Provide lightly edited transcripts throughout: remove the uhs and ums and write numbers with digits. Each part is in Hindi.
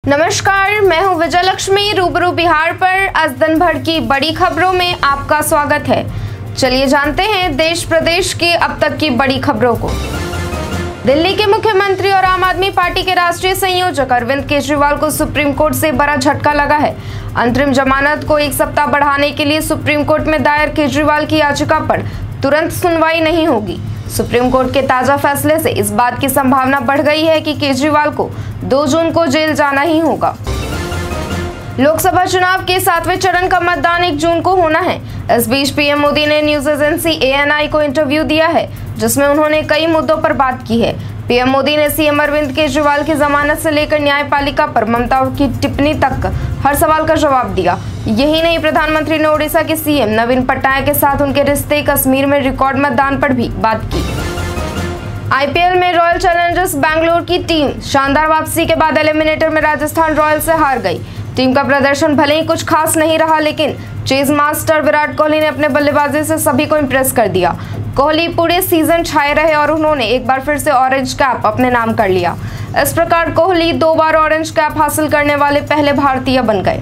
नमस्कार, मैं हूं विजय लक्ष्मी। रूबरू बिहार पर आज दिन भर की बड़ी खबरों में आपका स्वागत है। चलिए जानते हैं देश प्रदेश की अब तक की बड़ी खबरों को। दिल्ली के मुख्यमंत्री और आम आदमी पार्टी के राष्ट्रीय संयोजक अरविंद केजरीवाल को सुप्रीम कोर्ट से बड़ा झटका लगा है। अंतरिम जमानत को एक सप्ताह बढ़ाने के लिए सुप्रीम कोर्ट में दायर केजरीवाल की याचिका पर तुरंत सुनवाई नहीं होगी। सुप्रीम कोर्ट के ताजा फैसले से इस बात की संभावना बढ़ गई है कि केजरीवाल को 2 जून को जेल जाना ही होगा। लोकसभा चुनाव के 7वें चरण का मतदान 1 जून को होना है। इस बीच पीएम मोदी ने न्यूज एजेंसी ANI को इंटरव्यू दिया है, जिसमें उन्होंने कई मुद्दों पर बात की है। पीएम मोदी ने सीएम अरविंद केजरीवाल की जमानत से लेकर न्यायपालिका पर ममता की टिप्पणी तक हर सवाल का जवाब दिया। यही नहीं, प्रधानमंत्री ने ओडिशा के सीएम नवीन पटनायक के साथ उनके रिश्ते कश्मीर में रिकॉर्ड मतदान पर भी बात की। IPL में रॉयल चैलेंजर्स बैंगलोर की टीम शानदार वापसी के बाद एलिमिनेटर में राजस्थान रॉयल्स से हार गई। टीम का प्रदर्शन भले ही कुछ खास नहीं रहा, लेकिन चेज मास्टर विराट कोहली ने अपने बल्लेबाजी से सभी को इम्प्रेस कर दिया। कोहली पूरे सीजन छाए रहे और उन्होंने एक बार फिर से ऑरेंज कैप अपने नाम कर लिया। इस प्रकार कोहली 2 बार ऑरेंज कैप हासिल करने वाले पहले भारतीय बन गए।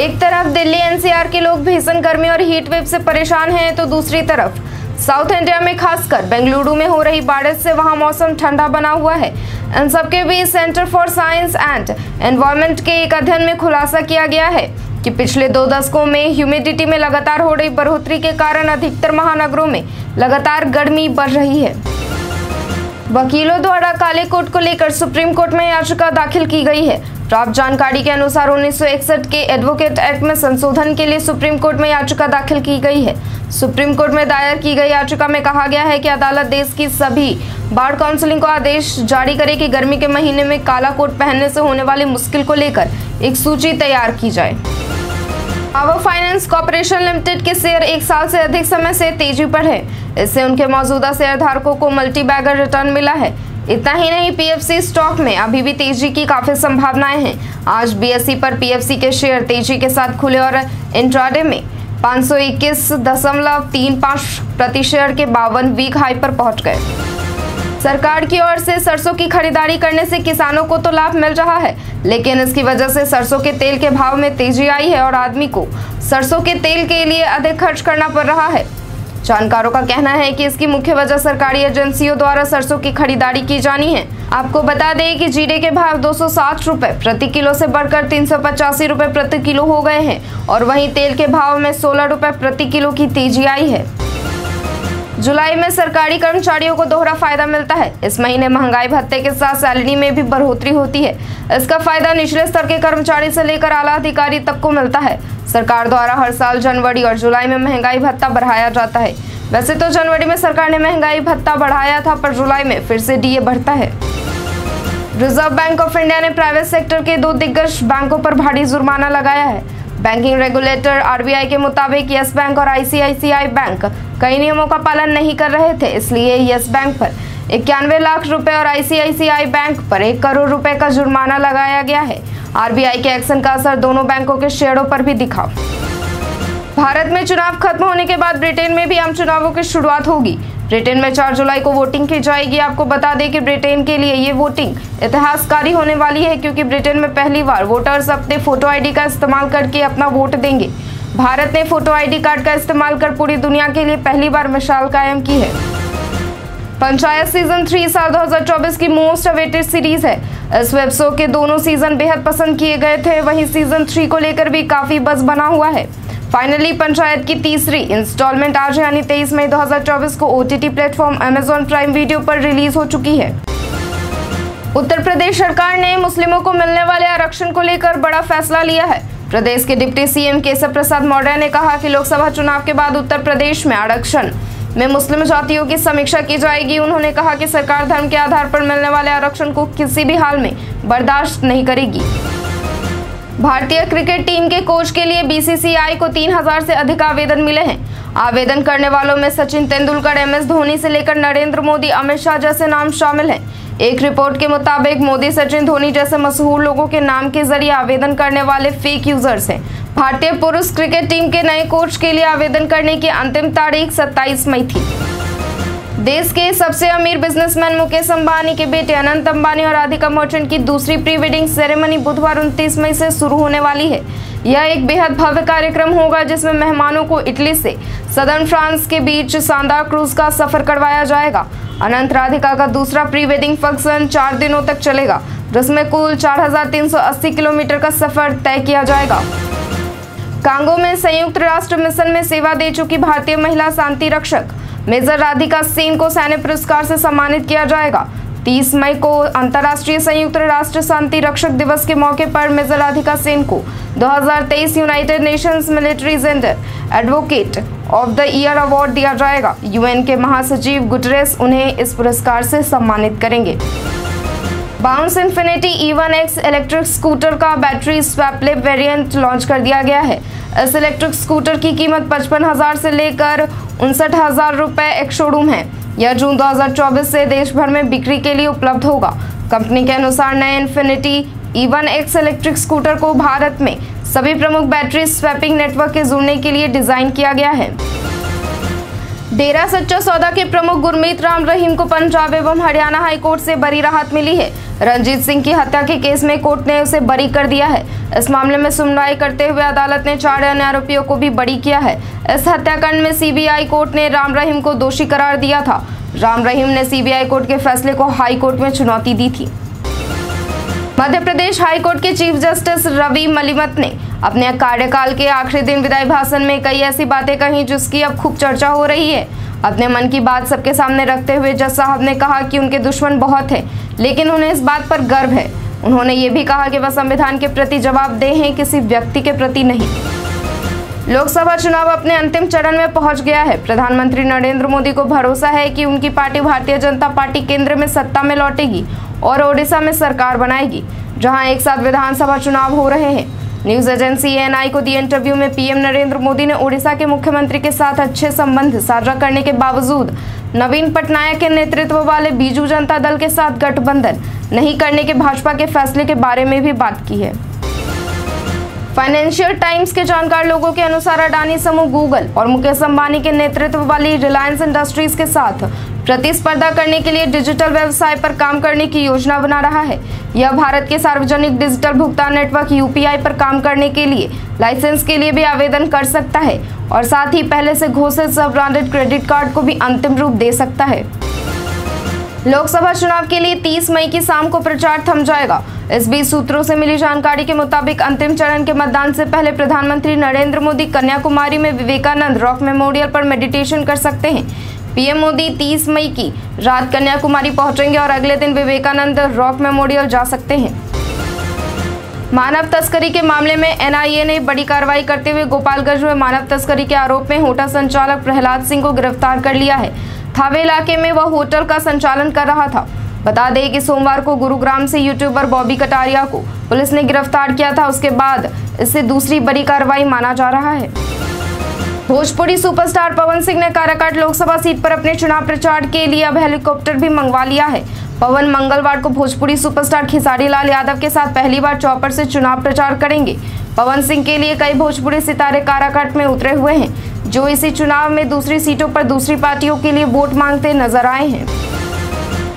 एक तरफ दिल्ली NCR के लोग भीषण गर्मी और हीट वेव से परेशान हैं, तो दूसरी तरफ साउथ इंडिया में खासकर बेंगलुरु में हो रही बारिश से वहां मौसम ठंडा बना हुआ है। इन सबके बीच Centre for Science and Environment के एक अध्ययन में खुलासा किया गया है कि पिछले 2 दशकों में ह्यूमिडिटी में लगातार हो रही बढ़ोतरी के कारण अधिकतर महानगरों में लगातार गर्मी बढ़ रही है। वकीलों द्वारा काले कोट को लेकर सुप्रीम कोर्ट में याचिका दाखिल की गई है। प्राप्त जानकारी के अनुसार 1961 के एडवोकेट एक्ट में संशोधन के लिए सुप्रीम कोर्ट में याचिका दाखिल की गई है। सुप्रीम कोर्ट में दायर की गई याचिका में कहा गया है कि अदालत देश की सभी बार काउंसिलिंग को आदेश जारी करे कि गर्मी के महीने में काला कोट पहनने से होने वाली मुश्किल को लेकर एक सूची तैयार की जाए। पावर फाइनेंस कॉर्पोरेशन लिमिटेड के शेयर 1 साल से अधिक समय से तेजी पर है। इससे उनके मौजूदा शेयरधारकों को मल्टी बैगर रिटर्न मिला है। इतना ही नहीं, PFC स्टॉक में अभी भी तेजी की काफी संभावनाएं हैं। आज BSE पर PFC के शेयर तेजी के साथ खुले और इंट्राडे में 521.35 प्रति शेयर के 52 वीक हाई पर पहुंच गए। सरकार की ओर से सरसों की खरीदारी करने से किसानों को तो लाभ मिल रहा है, लेकिन इसकी वजह से सरसों के तेल के भाव में तेजी आई है और आदमी को सरसों के तेल के लिए अधिक खर्च करना पड़ रहा है। जानकारों का कहना है कि इसकी मुख्य वजह सरकारी एजेंसियों द्वारा सरसों की खरीदारी की जानी है। आपको बता दें कि जीरे के भाव 260 रुपए प्रति किलो से बढ़कर 385 रुपए प्रति किलो हो गए हैं और वहीं तेल के भाव में 16 रुपए प्रति किलो की तेजी आई है। जुलाई में सरकारी कर्मचारियों को दोहरा फायदा मिलता है। इस महीने महंगाई भत्ते के साथ सैलरी में भी बढ़ोतरी होती है। इसका फायदा निचले स्तर के कर्मचारी से लेकर आला अधिकारी तक को मिलता है। सरकार द्वारा हर साल जनवरी और जुलाई में महंगाई भत्ता बढ़ाया जाता है। वैसे तो जनवरी में सरकार ने महंगाई भत्ता बढ़ाया था, पर जुलाई में फिर से DA बढ़ता है। रिजर्व बैंक ऑफ इंडिया ने प्राइवेट सेक्टर के 2 दिग्गज बैंकों पर भारी जुर्माना लगाया है। बैंकिंग रेगुलेटर RBI के मुताबिक येस बैंक और ICICI बैंक कई नियमों का पालन नहीं कर रहे थे, इसलिए येस बैंक पर 91 लाख रुपए और ICICI बैंक पर 1 करोड़ रुपए का जुर्माना लगाया गया है। RBI के एक्शन का असर दोनों बैंकों के शेयरों पर भी दिखा। भारत में चुनाव खत्म होने के बाद ब्रिटेन में भी आम चुनावों की शुरुआत होगी। ब्रिटेन में 4 जुलाई को वोटिंग की जाएगी। आपको बता दें कि ब्रिटेन के लिए ये वोटिंग इतिहासकारी होने वाली है, क्योंकि ब्रिटेन में पहली बार वोटर्स अपने फोटो ID का इस्तेमाल करके अपना वोट देंगे। भारत ने फोटो ID कार्ड का इस्तेमाल कर पूरी दुनिया के लिए पहली बार मिसाल कायम की है। पंचायत सीजन 3 साल 2024 की मोस्ट अवेटेड सीरीज है। इस वेब शो के दोनों सीजन बेहद पसंद किए गए थे। वहीं सीजन 3 को लेकर भी काफी बज़ बना हुआ है। फाइनली पंचायत की तीसरी इंस्टॉलमेंट आज यानी 23 मई 2024 को OTT platform Amazon prime video पर रिलीज हो चुकी है। उत्तर प्रदेश सरकार ने मुस्लिमों को मिलने वाले आरक्षण को लेकर बड़ा फैसला लिया है। प्रदेश के डिप्टी CM केशव प्रसाद मौर्य ने कहा कि लोकसभा चुनाव के बाद उत्तर प्रदेश में आरक्षण में मुस्लिम जातियों की समीक्षा की जाएगी। उन्होंने कहा कि सरकार धर्म के आधार पर मिलने वाले आरक्षण को किसी भी हाल में बर्दाश्त नहीं करेगी। भारतीय क्रिकेट टीम के कोच के लिए BCCI को 3000 से अधिक आवेदन मिले हैं। आवेदन करने वालों में सचिन तेंदुलकर, MS धोनी से लेकर नरेंद्र मोदी, अमित शाह जैसे नाम शामिल हैं। एक रिपोर्ट के मुताबिक मोदी, सचिन, धोनी जैसे मशहूर लोगों के नाम के जरिए आवेदन करने वाले फेक यूजर्स हैं। भारतीय पुरुष क्रिकेट टीम के नए कोच के लिए आवेदन करने की अंतिम तारीख 27 मई थी। देश के सबसे अमीर बिजनेसमैन मुकेश अंबानी के बेटे अनंत अंबानी और राधिका मर्चेंट की दूसरी प्री वेडिंग सेरेमनी बुधवार 29 मई से शुरू होने वाली है। यह एक बेहद भव्य कार्यक्रम होगा जिसमें मेहमानों को इटली से सदर्न फ्रांस के बीच शानदार क्रूज का सफर करवाया जाएगा। अनंत राधिका का दूसरा प्री वेडिंग फंक्शन 4 दिनों तक चलेगा, जिसमें कुल 4380 किलोमीटर का सफर तय किया जाएगा। कांगो में संयुक्त राष्ट्र मिशन में सेवा दे चुकी भारतीय महिला शांति रक्षक मेजर राधिका सेन को सैन्य पुरस्कार से सम्मानित किया जाएगा। 30 मई को अंतर्राष्ट्रीय संयुक्त राष्ट्र शांति रक्षक दिवस के मौके पर मेजर राधिका सेन को 2023 United Nations military gender advocate of the year award दिया जाएगा। यूएन के महासचिव गुटरेस उन्हें इस पुरस्कार से सम्मानित करेंगे। Bounce infinity E1X electric scooter का बैटरी स्वैपलिप वेरिएंट लॉन्च कर दिया गया है। इस इलेक्ट्रिक स्कूटर की कीमत 55,000 से लेकर 59,000 रुपए एक शोरूम है। यह जून 2024 से देश भर में बिक्री के लिए उपलब्ध होगा। कंपनी के अनुसार नए इन्फिनिटी E1X इलेक्ट्रिक स्कूटर को भारत में सभी प्रमुख बैटरी स्वैपिंग नेटवर्क के जुड़ने के लिए डिजाइन किया गया है। डेरा सच्चा सौदा के प्रमुख गुरमीत राम रहीम को पंजाब एवं हरियाणा हाईकोर्ट से बड़ी राहत मिली है। रंजीत सिंह की हत्या के केस में कोर्ट ने उसे बरी कर दिया है। इस मामले में सुनवाई करते हुए अदालत ने 4 अन्य आरोपियों को भी बरी किया है। इस हत्याकांड में सीबीआई कोर्ट ने राम रहीम को दोषी करार दिया था। राम रहीम ने सीबीआई कोर्ट के फैसले को हाई कोर्ट में चुनौती दी थी। मध्य प्रदेश हाई कोर्ट के चीफ जस्टिस रवि मलिमत ने अपने कार्यकाल के आखिरी दिन विदाई भाषण में कई ऐसी बातें कही जिसकी अब खूब चर्चा हो रही है। अपने मन की बात सबके सामने रखते हुए जज साहब ने कहा कि उनके दुश्मन बहुत हैं, लेकिन उन्हें इस बात पर गर्व है। उन्होंने ये भी कहा कि वह संविधान के प्रति जवाबदेह हैं, किसी व्यक्ति के प्रति नहीं। लोकसभा चुनाव अपने अंतिम चरण में पहुंच गया है। प्रधानमंत्री नरेंद्र मोदी को भरोसा है कि उनकी पार्टी भारतीय जनता पार्टी केंद्र में सत्ता में लौटेगी और ओडिशा में सरकार बनाएगी, जहां एक साथ विधानसभा चुनाव हो रहे हैं। न्यूज एजेंसी एएनआई को दिए इंटरव्यू में पीएम नरेंद्र मोदी ने ओडिशा के मुख्यमंत्री के साथ अच्छे संबंध साझा करने के बावजूद नवीन पटनायक के नेतृत्व वाले बीजू जनता दल के साथ गठबंधन नहीं करने के भाजपा के फैसले के बारे में भी बात की है। फाइनेंशियल टाइम्स के जानकार लोगों के अनुसार अडानी समूह गूगल और मुकेश अंबानी के नेतृत्व वाली रिलायंस इंडस्ट्रीज के साथ प्रतिस्पर्धा करने के लिए डिजिटल व्यवसाय पर काम करने की योजना बना रहा है। यह भारत के सार्वजनिक डिजिटल भुगतान नेटवर्क यूपीआई पर काम करने के लिए लाइसेंस के लिए भी आवेदन कर सकता है और साथ ही पहले से घोषित सब ब्रांडेड क्रेडिट कार्ड को भी अंतिम रूप दे सकता है। लोकसभा चुनाव के लिए 30 मई की शाम को प्रचार थम जाएगा। इस बीच सूत्रों से मिली जानकारी के मुताबिक अंतिम चरण के मतदान से पहले प्रधानमंत्री नरेंद्र मोदी कन्याकुमारी में विवेकानंद रॉक मेमोरियल पर मेडिटेशन कर सकते हैं। पीएम मोदी 30 मई की रात कन्याकुमारी पहुंचेंगे और अगले दिन विवेकानंद रॉक मेमोरियल जा सकते हैं। मानव तस्करी के मामले में एनआईए ने बड़ी कार्रवाई करते हुए गोपालगंज में मानव तस्करी के आरोप में होटल संचालक प्रहलाद सिंह को गिरफ्तार कर लिया है। थावे इलाके में वह होटल का संचालन कर रहा था। बता दें कि सोमवार को गुरुग्राम से यूट्यूबर बॉबी कटारिया को पुलिस ने गिरफ्तार किया था। उसके बाद इसे दूसरी बड़ी कार्रवाई माना जा रहा है। भोजपुरी सुपरस्टार पवन सिंह ने काराकाट लोकसभा सीट पर अपने चुनाव प्रचार के लिए अब हेलीकॉप्टर भी मंगवा लिया है। पवन मंगलवार को भोजपुरी सुपरस्टार खेसारी लाल यादव के साथ पहली बार चॉपर से चुनाव प्रचार करेंगे। पवन सिंह के लिए कई भोजपुरी सितारे काराकाट में उतरे हुए हैं, जो इसी चुनाव में दूसरी सीटों पर दूसरी पार्टियों के लिए वोट मांगते नजर आए हैं।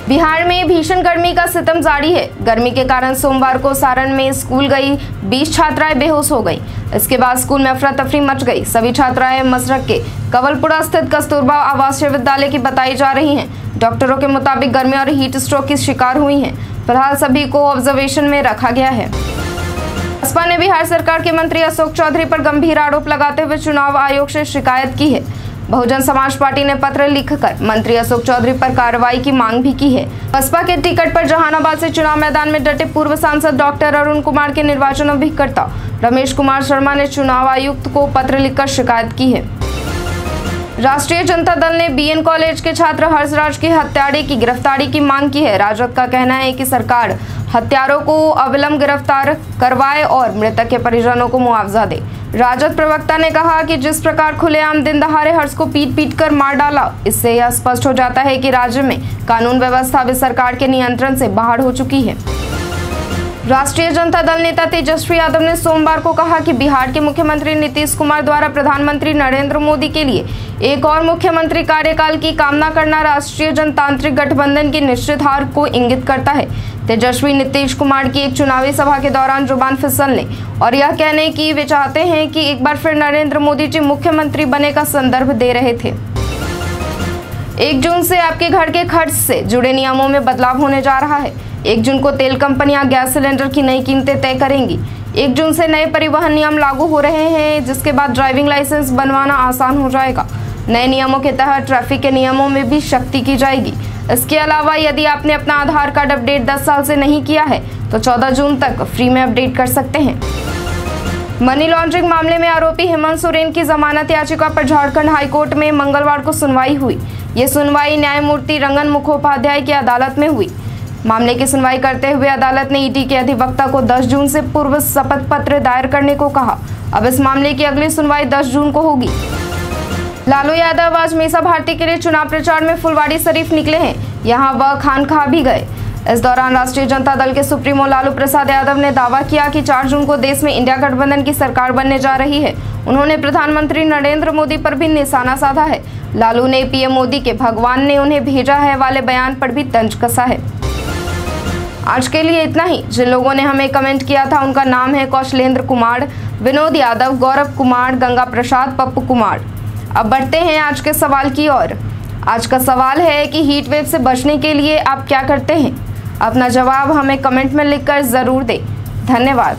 बिहार में भीषण गर्मी का सितम जारी है। गर्मी के कारण सोमवार को सारण में स्कूल गई 20 छात्राएं बेहोश हो गईं। इसके बाद स्कूल में अफरा तफरी मच गई। सभी छात्राएं मसरक के कवलपुरा स्थित कस्तूरबा आवासीय विद्यालय की बताई जा रही हैं। डॉक्टरों के मुताबिक गर्मी और हीट स्ट्रोक की शिकार हुई हैं। फिलहाल सभी को ऑब्जर्वेशन में रखा गया है। बसपा ने बिहार सरकार के मंत्री अशोक चौधरी पर गंभीर आरोप लगाते हुए चुनाव आयोग से शिकायत की है। बहुजन समाज पार्टी ने पत्र लिखकर मंत्री अशोक चौधरी पर कार्रवाई की मांग भी की है। बसपा के टिकट पर जहानाबाद से चुनाव मैदान में डटे पूर्व सांसद डॉक्टर अरुण कुमार के निर्वाचन अभिकर्ता रमेश कुमार शर्मा ने चुनाव आयुक्त को पत्र लिखकर शिकायत की है। राष्ट्रीय जनता दल ने बीएन कॉलेज के छात्र हर्षराज की हत्यारे की गिरफ्तारी की मांग की है। राजद का कहना है कि सरकार हत्यारों को अविलंब गिरफ्तार करवाए और मृतक के परिजनों को मुआवजा दे। राजद प्रवक्ता ने कहा कि जिस प्रकार खुलेआम दिन दहाड़े हर्ष को पीट कर मार डाला, इससे यह स्पष्ट हो जाता है कि राज्य में कानून व्यवस्था भी सरकार के नियंत्रण से बाहर हो चुकी है। राष्ट्रीय जनता दल नेता तेजस्वी यादव ने सोमवार को कहा कि बिहार के मुख्यमंत्री नीतीश कुमार द्वारा प्रधानमंत्री नरेंद्र मोदी के लिए एक और मुख्यमंत्री कार्यकाल की कामना करना राष्ट्रीय जनतांत्रिक गठबंधन की निश्चित हार को इंगित करता है। तेजस्वी नीतीश कुमार की एक चुनावी सभा के दौरान जुबान फिसलने और यह कहने की वे चाहते हैं कि एक बार फिर नरेंद्र मोदी जी मुख्यमंत्री बने का संदर्भ दे रहे थे। 1 जून से आपके घर के खर्च से जुड़े नियमों में बदलाव होने जा रहा है। 1 जून को तेल कंपनियां गैस सिलेंडर की नई कीमतें तय करेंगी। 1 जून से नए परिवहन नियम लागू हो रहे हैं, जिसके बाद ड्राइविंग लाइसेंस बनवाना आसान हो जाएगा। नए नियमों के तहत ट्रैफिक के नियमों में भी सख्ती की जाएगी। इसके अलावा यदि आपने अपना आधार कार्ड अपडेट 10 साल से नहीं किया है तो 14 जून तक फ्री में अपडेट कर सकते हैं। मनी लॉन्ड्रिंग मामले में आरोपी हेमंत सोरेन की जमानत याचिका पर झारखंड हाईकोर्ट में मंगलवार को सुनवाई हुई। ये सुनवाई न्यायमूर्ति रंगन मुखोपाध्याय की अदालत में हुई। मामले की सुनवाई करते हुए अदालत ने ईडी के अधिवक्ता को 10 जून से पूर्व शपथ पत्र दायर करने को कहा। अब इस मामले की अगली सुनवाई 10 जून को होगी। लालू यादव आज मीसा भारती के लिए चुनाव प्रचार में फुलवाड़ी शरीफ निकले हैं। यहाँ वह खानकाह भी गए। इस दौरान राष्ट्रीय जनता दल के सुप्रीमो लालू प्रसाद यादव ने दावा किया कि 4 जून को देश में इंडिया गठबंधन की सरकार बनने जा रही है। उन्होंने प्रधानमंत्री नरेंद्र मोदी पर भी निशाना साधा है। लालू ने पीएम मोदी के भगवान ने उन्हें भेजा है वाले बयान पर भी तंज कसा है। आज के लिए इतना ही। जिन लोगों ने हमें कमेंट किया था उनका नाम है कौशलेंद्र कुमार, विनोद यादव, गौरव कुमार, गंगा प्रसाद, पप्पू कुमार। अब बढ़ते हैं आज के सवाल की ओर। आज का सवाल है कि हीट वेव से बचने के लिए आप क्या करते हैं? अपना जवाब हमें कमेंट में लिखकर जरूर दें। धन्यवाद।